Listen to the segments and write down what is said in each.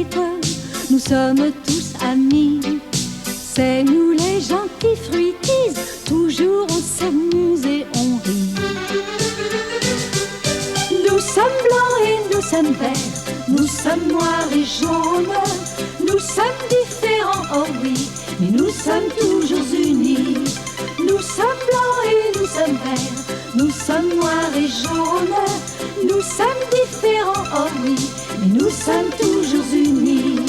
vite, nous sommes tous amis. C'est nous les gentils fruitis, toujours on s'amuse et on rit. Nous sommes blancs et nous sommes verts, nous sommes noirs et jaunes. Nous sommes différents, oh oui, mais nous sommes toujours unis. Nous sommes blancs et nous sommes verts, nous sommes noirs et jaunes. Nous sommes différents, oh oui, mais nous sommes toujours unis.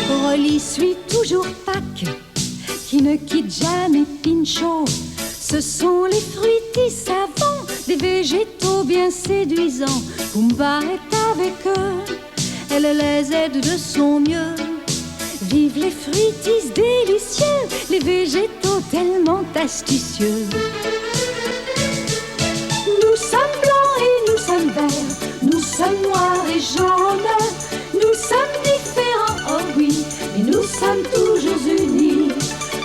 Rolly suit toujours Pâques, qui ne quitte jamais Pinchot. Ce sont les fruitis savants, des végétaux bien séduisants. Pumba est avec eux, elle les aide de son mieux. Vive les fruitis délicieux, les végétaux tellement astucieux. Nous sommes blancs et nous sommes verts, nous sommes noirs et jaunes. Nous sommes différents, oh oui, mais nous sommes toujours unis.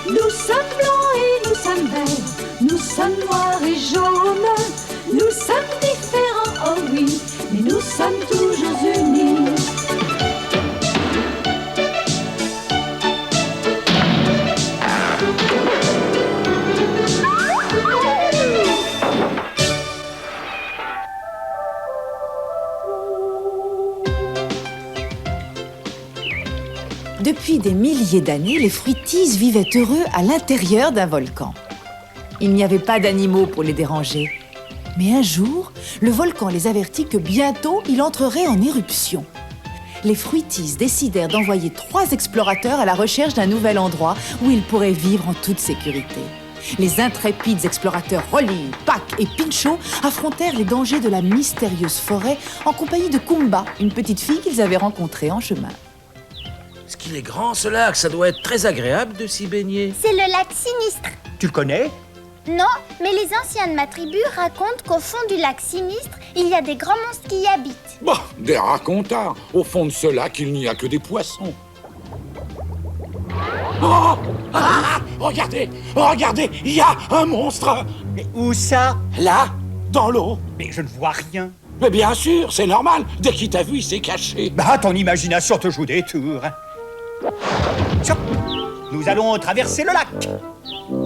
Nous sommes blancs et nous sommes verts, nous sommes noirs et jaunes. Nous sommes différents, oh oui, mais nous sommes toujours unis. Depuis des milliers d'années, les fruitis vivaient heureux à l'intérieur d'un volcan. Il n'y avait pas d'animaux pour les déranger. Mais un jour, le volcan les avertit que bientôt il entrerait en éruption. Les fruitis décidèrent d'envoyer 3 explorateurs à la recherche d'un nouvel endroit où ils pourraient vivre en toute sécurité. Les intrépides explorateurs Rolly, Pâques et Pinchot affrontèrent les dangers de la mystérieuse forêt en compagnie de Kumba, une petite fille qu'ils avaient rencontrée en chemin. Est-ce qu'il est grand ce lac? Ça doit être très agréable de s'y baigner. C'est le lac Sinistre. Tu le connais? Non, mais les anciens de ma tribu racontent qu'au fond du lac Sinistre, il y a des grands monstres qui y habitent. Bah, des racontars. Au fond de ce lac, il n'y a que des poissons. Oh, regardez, regardez, il y a un monstre. Mais où ça? Là, dans l'eau. Mais je ne vois rien. Mais bien sûr, c'est normal. Dès qu'il t'a vu, il s'est caché. Bah, ton imagination te joue des tours. Tiens, nous allons traverser le lac.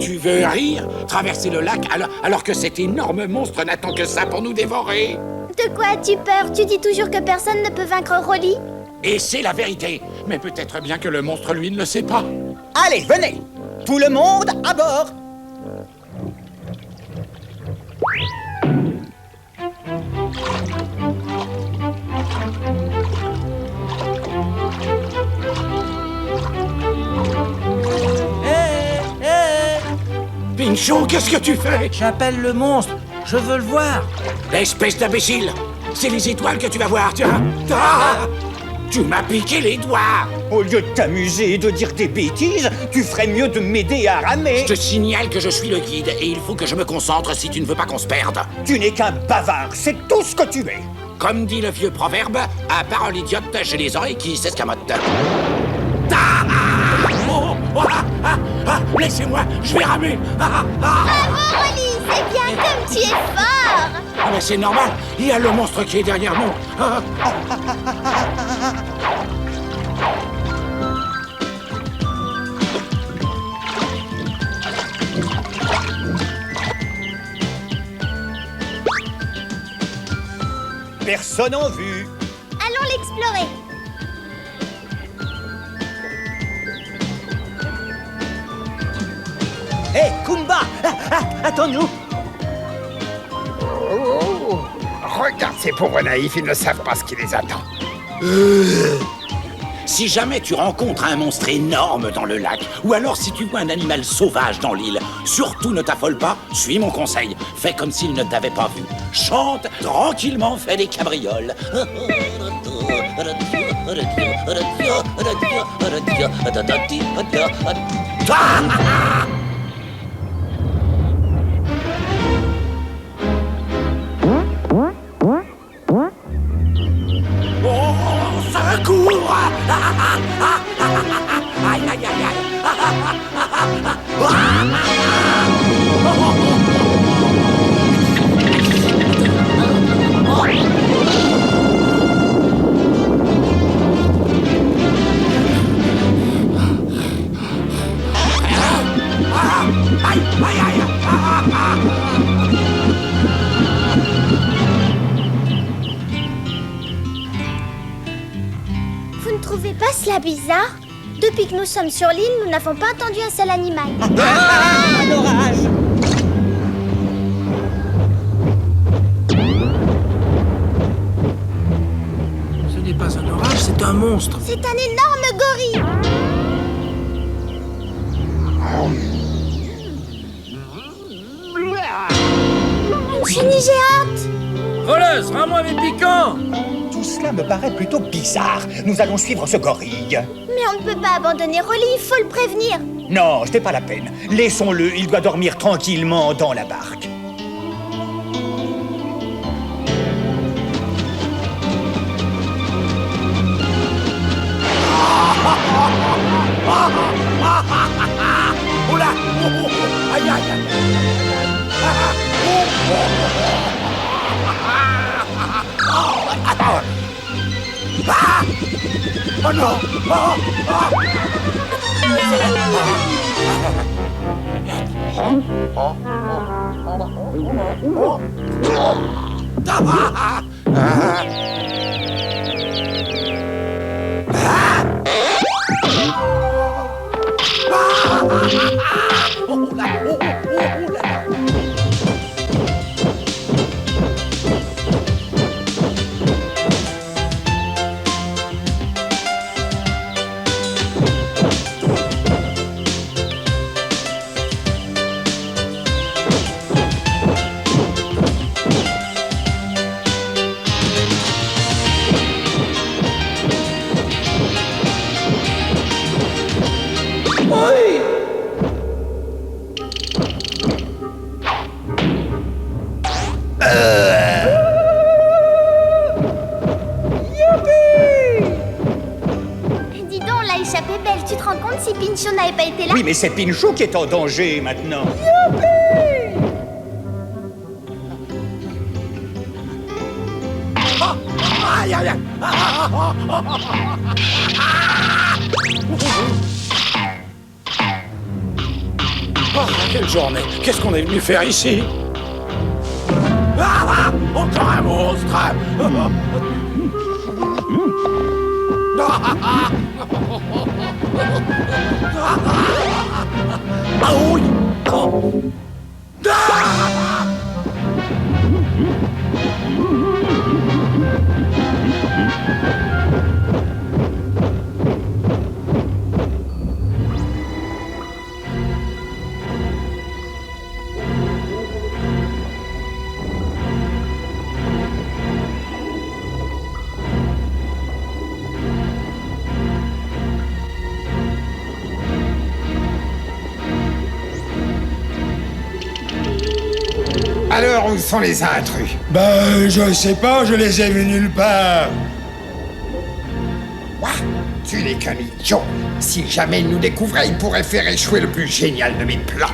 Tu veux rire? Traverser le lac alors que cet énorme monstre n'attend que ça pour nous dévorer? De quoi as-tu peur? Tu dis toujours que personne ne peut vaincre Rolly. Et c'est la vérité. Mais peut-être bien que le monstre, lui, ne le sait pas. Allez, venez. Tout le monde à bord. Pinchot, qu'est-ce que tu fais? J'appelle le monstre. Je veux le voir. Espèce d'imbécile! C'est les étoiles que tu vas voir, tiens! Ah, tu m'as piqué les doigts! Au lieu de t'amuser et de dire des bêtises, tu ferais mieux de m'aider à ramer. Je te signale que je suis le guide et il faut que je me concentre si tu ne veux pas qu'on se perde. Tu n'es qu'un bavard, c'est tout ce que tu es. Comme dit le vieux proverbe, à parole idiote, j'ai les oreilles qui s'escamotent. Ah, oh, laissez-moi, je vais ramer! Bravo Rolly, c'est bien comme tu es fort. Ah, mais c'est normal, il y a le monstre qui est derrière nous. Personne en vue. Allons l'explorer. Hé, Kumba, attends-nous. Oh, regarde ces pauvres naïfs, ils ne savent pas ce qui les attend. Si jamais tu rencontres un monstre énorme dans le lac, ou alors si tu vois un animal sauvage dans l'île, surtout ne t'affole pas, suis mon conseil. Fais comme s'il ne t'avait pas vu. Chante tranquillement, fais des cabrioles. Cours! Aïe, aïe, aïe, aïe! Aïe, aïe, aïe! Vous ne trouvez pas cela bizarre? Depuis que nous sommes sur l'île, nous n'avons pas entendu un seul animal. Un orage! Ce n'est pas un orage, c'est un monstre. C'est un énorme gorille. Une chenille géante. Voleuse, rends-moi mes piquants! Tout cela me paraît plutôt bizarre. Nous allons suivre ce gorille. Mais on ne peut pas abandonner Rolly, il faut le prévenir. Non, ce n'est pas la peine. Laissons-le, il doit dormir tranquillement dans la barque. Oula! Aïe, aïe, aïe! Oh non! Dis donc, on l'a échappé belle. Tu te rends compte si Pinchot n'avait pas été là? Oui, mais c'est Pinchot qui est en danger maintenant. Aïe, aïe, aïe! Oh, quelle journée! Qu'est-ce qu'on est venu faire ici? Ah, encore un monstre! Ah oui! Alors, où sont les intrus? Ben, je sais pas, je les ai vus nulle part. Quoi? Tu n'es qu'un idiot. Si jamais il nous découvrait, il pourrait faire échouer le plus génial de mes plans.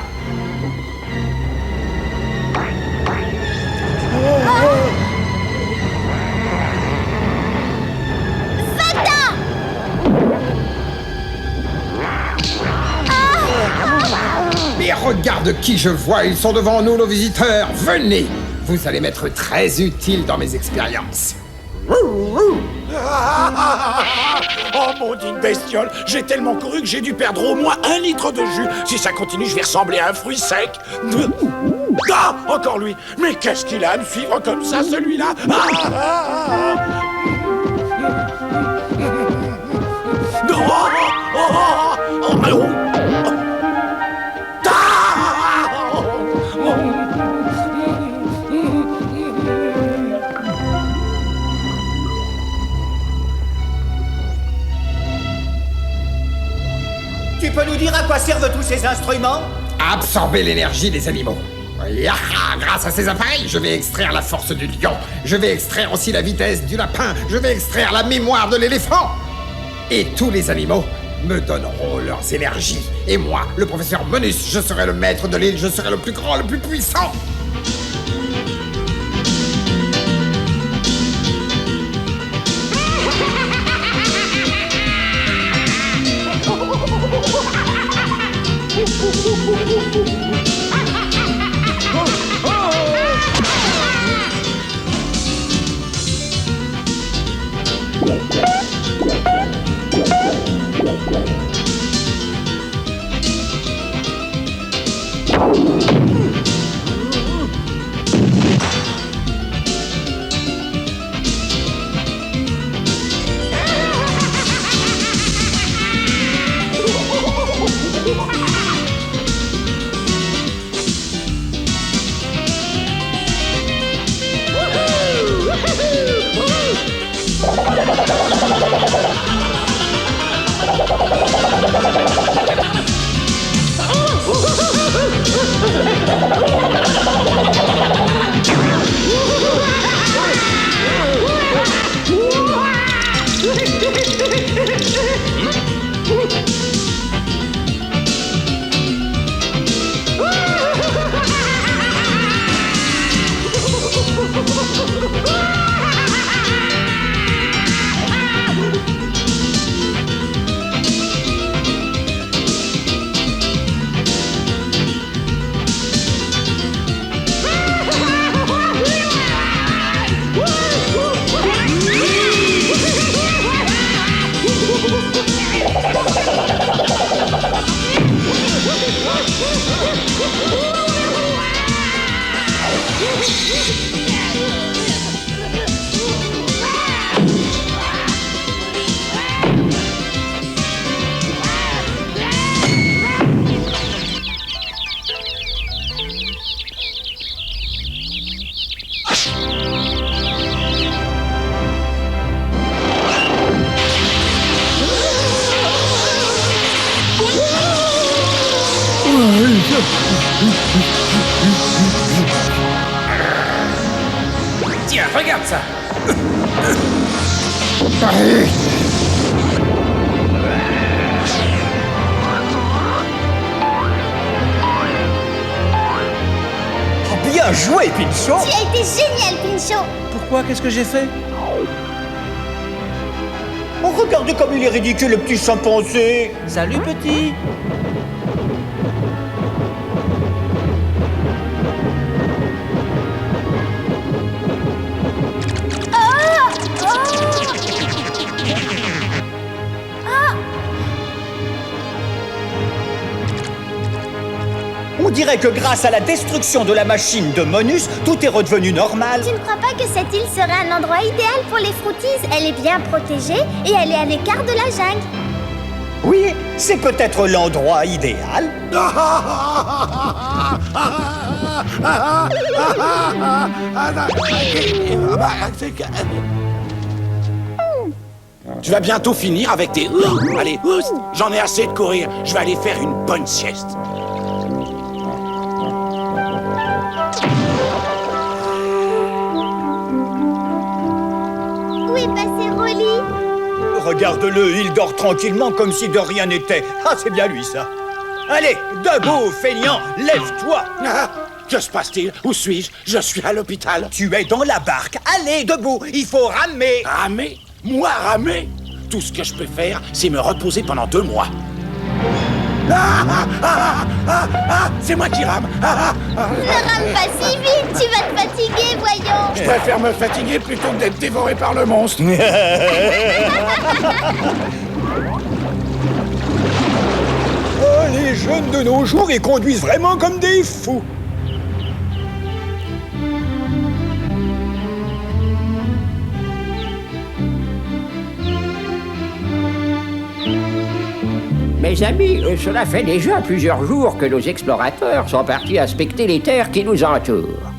Mais regarde qui je vois, ils sont devant nous, nos visiteurs. Venez, vous allez m'être très utile dans mes expériences. Oh, maudite bestiole! J'ai tellement couru que j'ai dû perdre au moins 1 litre de jus. Si ça continue, je vais ressembler à un fruit sec. Ah! Encore lui! Mais qu'est-ce qu'il a à me suivre comme ça, celui-là? Tu peux nous dire à quoi servent tous ces instruments? Absorber l'énergie des animaux. Grâce à ces appareils, je vais extraire la force du lion. Je vais extraire aussi la vitesse du lapin. Je vais extraire la mémoire de l'éléphant. Et tous les animaux me donneront leurs énergies. Et moi, le professeur Monus, je serai le maître de l'île. Je serai le plus grand, le plus puissant. Tiens, regarde ça. Bien joué, Pinchot. Tu as été génial, Pinchot. Pourquoi? Qu'est-ce que j'ai fait? Oh, regardez comme il est ridicule, le petit chimpanzé. Salut, petit. On dirait que grâce à la destruction de la machine de Monus, tout est redevenu normal. Tu ne crois pas que cette île serait un endroit idéal pour les Fruities? Elle est bien protégée et elle est à l'écart de la jungle. Oui, c'est peut-être l'endroit idéal. Tu vas bientôt finir avec tes... Allez, j'en ai assez de courir. Je vais aller faire une bonne sieste. Où est passé Rolly? Regarde-le, il dort tranquillement comme si de rien n'était. Ah, c'est bien lui, ça. Allez, debout, feignant, lève-toi. Que se passe-t-il? Où suis-je? Je suis à l'hôpital. Tu es dans la barque. Allez, debout, il faut ramer. Ramer? Moi ramer? Tout ce que je peux faire, c'est me reposer pendant 2 mois. C'est moi qui rame. Ne rame pas si vite, tu vas te fatiguer, voyons. Je préfère me fatiguer plutôt que d'être dévoré par le monstre. Oh, les jeunes de nos jours, ils conduisent vraiment comme des fous. Mes amis, cela fait déjà plusieurs jours que nos explorateurs sont partis inspecter les terres qui nous entourent.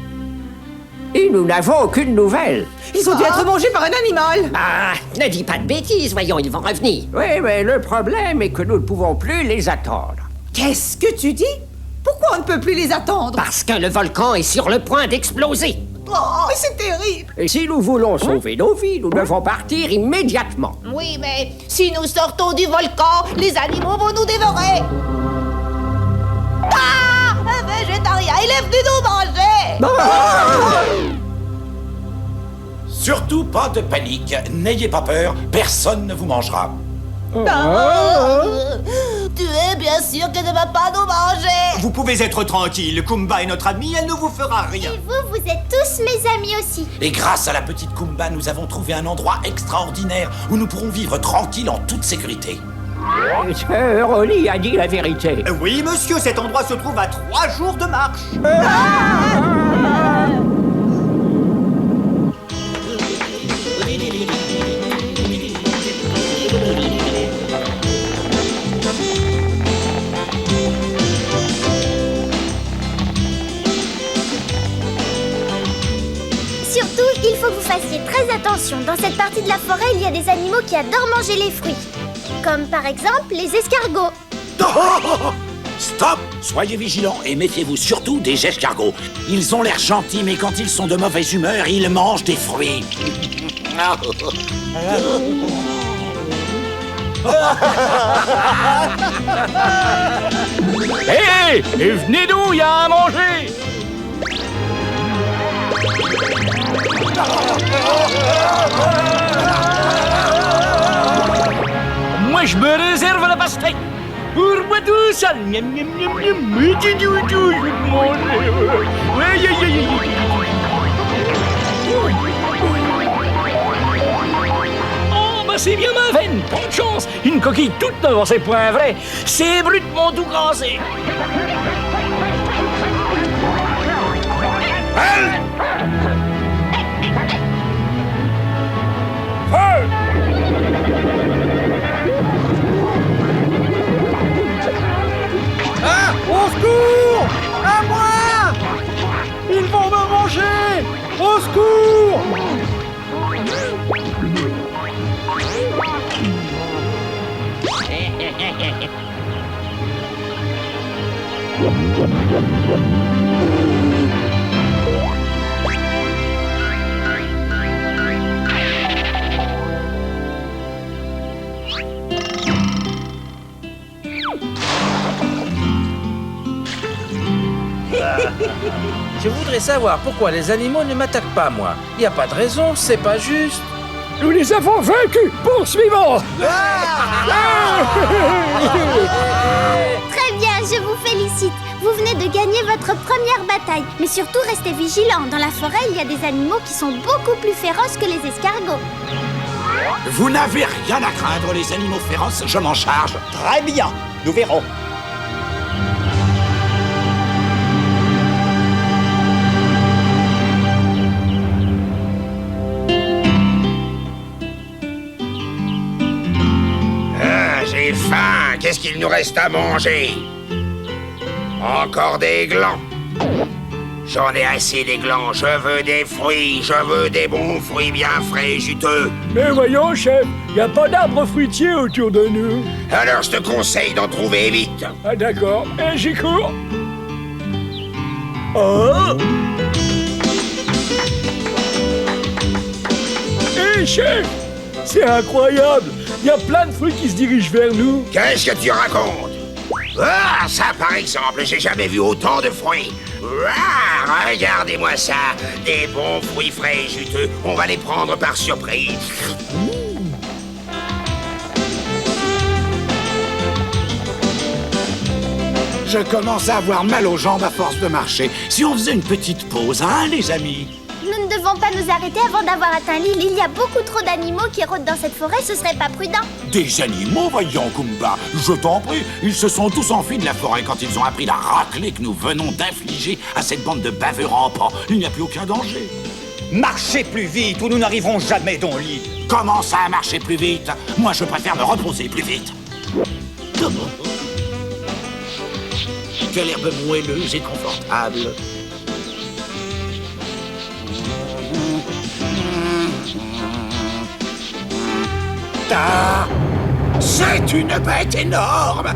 Et nous n'avons aucune nouvelle. Ils ont dû être mangés par un animal. Ah, ne dis pas de bêtises, voyons, ils vont revenir. Oui, mais le problème est que nous ne pouvons plus les attendre. Qu'est-ce que tu dis? Pourquoi on ne peut plus les attendre? Parce que le volcan est sur le point d'exploser. Oh, mais c'est terrible! Et si nous voulons sauver nos vies, nous devons partir immédiatement. Oui, mais si nous sortons du volcan, les animaux vont nous dévorer! Ah! Un végétarien, il est venu nous manger! Surtout pas de panique, n'ayez pas peur, personne ne vous mangera. Tu es bien sûr qu'elle ne va pas nous manger! Vous pouvez être tranquille, Kumba est notre amie, elle ne vous fera rien. Et vous êtes tous mes amis aussi. Et grâce à la petite Kumba, nous avons trouvé un endroit extraordinaire où nous pourrons vivre tranquilles en toute sécurité. Sœur Oli a dit la vérité. Oui, monsieur, cet endroit se trouve à 3 jours de marche. Surtout, il faut que vous fassiez très attention. Dans cette partie de la forêt, il y a des animaux qui adorent manger les fruits. Comme par exemple les escargots. Stop! Soyez vigilants et méfiez-vous surtout des escargots. Ils ont l'air gentils, mais quand ils sont de mauvaise humeur, ils mangent des fruits. Hé, et venez d'où, il y a à manger! Moi, je me réserve la pastèque. Pour moi tout seul. Miam, miam, miam, miam. Mais je veux te manger. Ouais, Oh, bah c'est bien ma veine. Pas de chance. Une coquille toute neuve, c'est point vrai. C'est brutement tout cassé. Ah! Au secours! À moi! Ils vont me manger! Au secours! Je voudrais savoir pourquoi les animaux ne m'attaquent pas, moi. Il n'y a pas de raison, c'est pas juste. Nous les avons vaincus. Poursuivons. Très bien, je vous félicite. Vous venez de gagner votre première bataille. Mais surtout, restez vigilants. Dans la forêt, il y a des animaux qui sont beaucoup plus féroces que les escargots. Vous n'avez rien à craindre, les animaux féroces, je m'en charge. Très bien, nous verrons. J'ai faim. Qu'est-ce qu'il nous reste à manger? Encore des glands. J'en ai assez des glands. Je veux des fruits. Je veux des bons fruits bien frais et juteux. Mais voyons, chef, il n'y a pas d'arbres fruitiers autour de nous. Alors je te conseille d'en trouver vite. Ah d'accord, et j'y cours. Oh! Hé, chef! C'est incroyable! Il y a plein de fruits qui se dirigent vers nous. Qu'est-ce que tu racontes? Ah, ça par exemple, j'ai jamais vu autant de fruits. Ah, regardez-moi ça. Des bons fruits frais et juteux. On va les prendre par surprise. Je commence à avoir mal aux jambes à force de marcher. Si on faisait une petite pause, hein, les amis? Nous ne devons pas nous arrêter avant d'avoir atteint l'île. Il y a beaucoup trop d'animaux qui rôdent dans cette forêt, ce serait pas prudent. Des animaux, voyons, Kumba. Je t'en prie, ils se sont tous enfuis de la forêt quand ils ont appris la raclée que nous venons d'infliger à cette bande de baveux rampants. Il n'y a plus aucun danger. Marchez plus vite ou nous n'arriverons jamais dans l'île. Comment ça, marcher plus vite? Moi, je préfère me reposer plus vite. Quelle herbe moelleuse et confortable. Ah, c'est une bête énorme.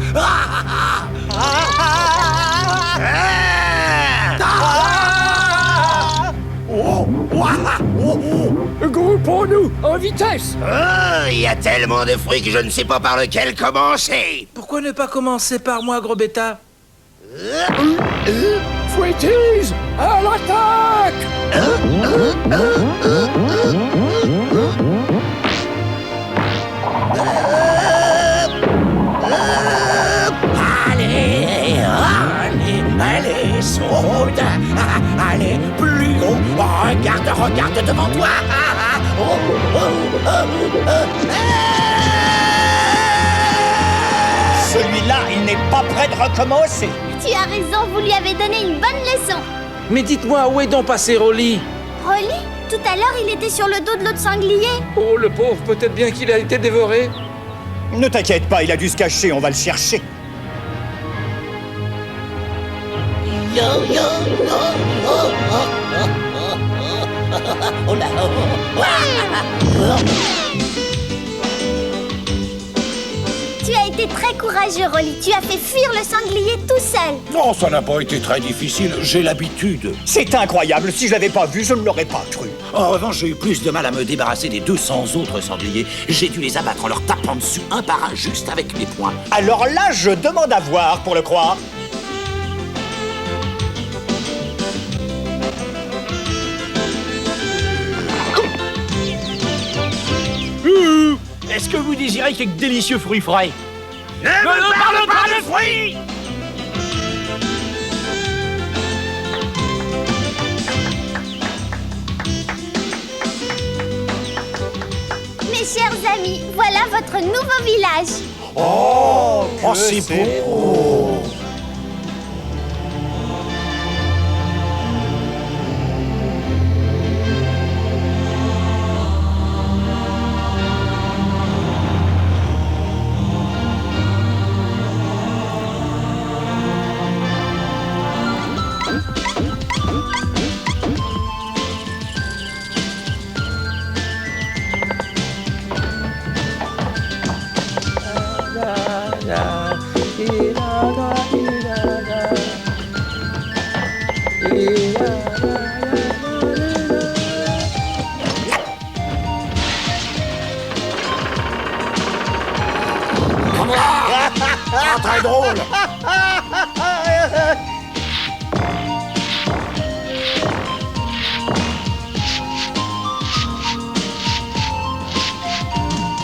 Groupons-nous en vitesse. Il y a tellement de fruits que je ne sais pas par lequel commencer. Pourquoi ne pas commencer par moi, gros bêta? Fruities, à l'attaque! Allez, saute. Allez, plus haut. Regarde devant toi. Celui-là, il n'est pas prêt de recommencer. Tu as raison, vous lui avez donné une bonne leçon. Mais dites-moi, où est donc passé Rolly? Rolly, tout à l'heure, il était sur le dos de l'autre sanglier. Oh, le pauvre, peut-être bien qu'il a été dévoré. Ne t'inquiète pas, il a dû se cacher, on va le chercher. Oh là. Tu as été très courageux, Rolly. Tu as fait fuir le sanglier tout seul. Non, ça n'a pas été très difficile, j'ai l'habitude. C'est incroyable, si je l'avais pas vu, je ne l'aurais pas cru. En revanche, j'ai eu plus de mal à me débarrasser des 200 autres sangliers. J'ai dû les abattre en leur tapant dessus un par un, juste avec mes poings. Alors là, je demande à voir pour le croire. Est-ce que vous désirez quelques délicieux fruits frais? Ne me parle pas de fruits! Mes chers amis, voilà votre nouveau village. Oh, c'est beau! Très drôle!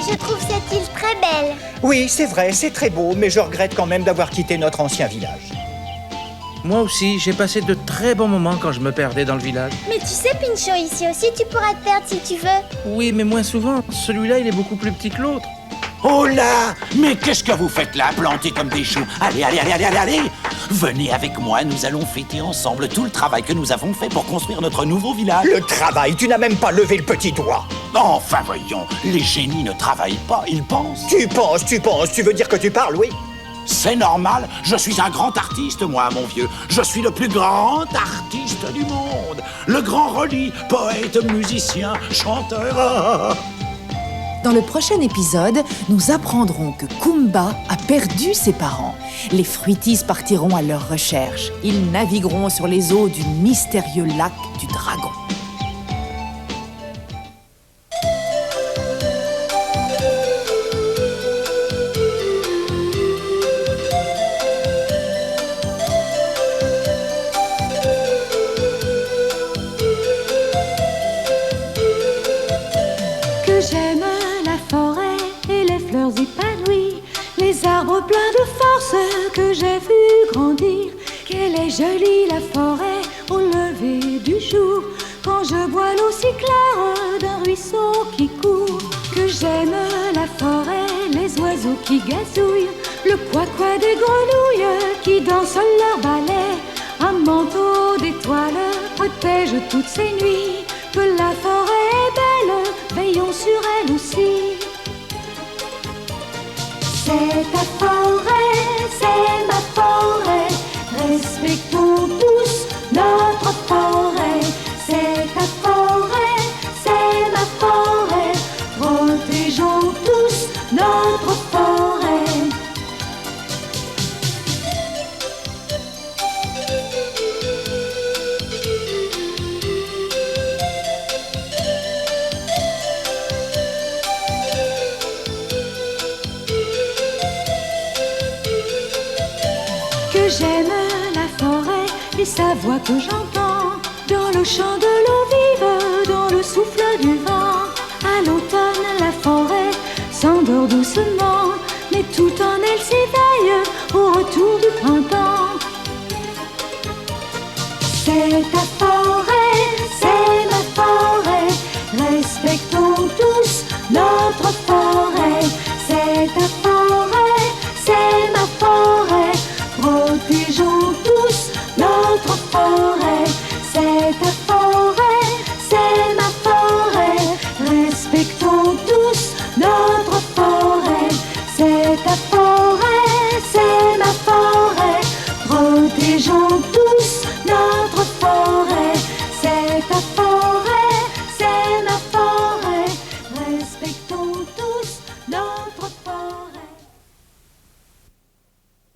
Je trouve cette île très belle. Oui, c'est vrai, c'est très beau, mais je regrette quand même d'avoir quitté notre ancien village. Moi aussi, j'ai passé de très bons moments quand je me perdais dans le village. Mais tu sais, Pinchot, ici aussi, tu pourras te perdre si tu veux. Oui, mais moins souvent. Celui-là, il est beaucoup plus petit que l'autre. Oh là! Mais qu'est-ce que vous faites là, plantés comme des choux? Allez! Venez avec moi, nous allons fêter ensemble tout le travail que nous avons fait pour construire notre nouveau village. Le travail, tu n'as même pas levé le petit doigt. Enfin voyons, les génies ne travaillent pas, ils pensent. Tu penses, tu veux dire que tu parles, oui? C'est normal, je suis un grand artiste, moi, mon vieux. Je suis le plus grand artiste du monde. Le grand Rolly, poète, musicien, chanteur. Dans le prochain épisode, nous apprendrons que Kumba a perdu ses parents. Les Fruities partiront à leur recherche. Ils navigueront sur les eaux du mystérieux lac du dragon. Que j'aime la forêt et les fleurs épanouies, les arbres pleins de force que j'ai vu grandir. Qu'elle est jolie la forêt au lever du jour, quand je bois l'eau si claire d'un ruisseau qui court. Que j'aime la forêt, les oiseaux qui gazouillent, le quoi-quoi des grenouilles qui dansent leur ballet. Un manteau d'étoiles protège toutes ces nuits. Que la forêt est belle, veillons sur elle aussi. C'est ta forêt, c'est ma forêt, respectons tous notre forêt. C'est ta forêt, c'est ma forêt, protégeons tous notre forêt. que j'aime la forêt et sa voix que j'entends dans le chant de l'eau vive, dans le souffle du vent. À l'automne, la forêt s'endort doucement, mais tout en elle s'éveille.